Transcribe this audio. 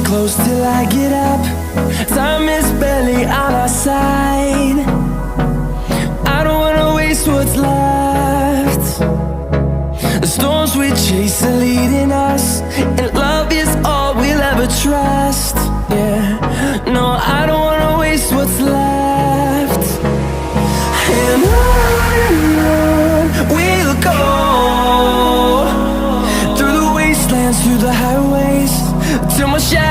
close till I get up. Time is barely on our side. I don't wanna waste what's left. The storms we chase are leading us, and love is all we'll ever trust. Yeah, no, I don't wanna waste what's left. And on we'll go, through the wastelands, through the highways, till my shadow